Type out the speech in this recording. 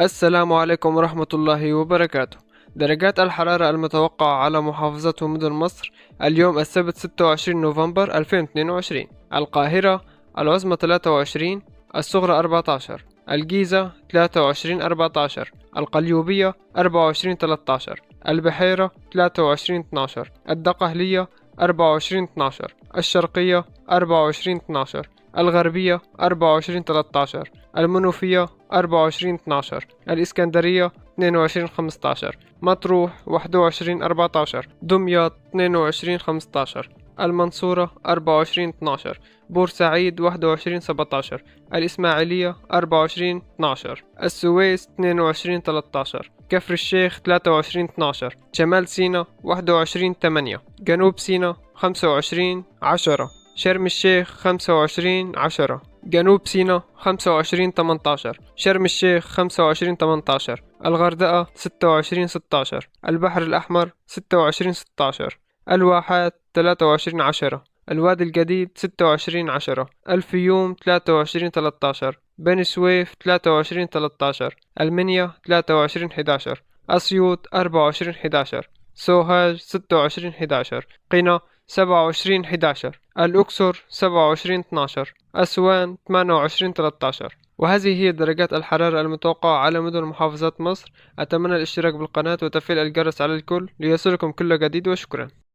السلام عليكم ورحمة الله وبركاته. درجات الحرارة المتوقعة على محافظات ومدن مصر اليوم السبت 26 نوفمبر 2022. القاهرة العظمى 23، الصغرى 14، الجيزة 23 14، القليوبية 24 13، البحيرة 23 12، الدقهلية 24 12، الشرقية 24 12، الغربية 24 13، المنوفية 24 12، الإسكندرية 22 15، مطروح 21 14، دمياط 22 15، المنصورة 24 12، بورسعيد 21 17، الإسماعيلية 24 12، السويس 22 13، كفر الشيخ 23 12، شمال سيناء 21 8، جنوب سيناء 25 10، شرم الشيخ 25 10، جنوب سيناء 25 18، شرم الشيخ 25 18، الغردقة 26 16، البحر الأحمر 26 16، الواحات 23 10، الوادي الجديد 26 10، الفيوم 23 13، بني سويف 23 13، المنيا 23 11، أسيوط 24 11، سوهاج 26 11، قنا 27 11، الأقصر 27 12، أسوان 28 13. وهذه هي درجات الحرارة المتوقعة على مدن محافظات مصر. أتمنى الاشتراك بالقناة وتفعيل الجرس على الكل ليصلكم كل جديد، وشكرا.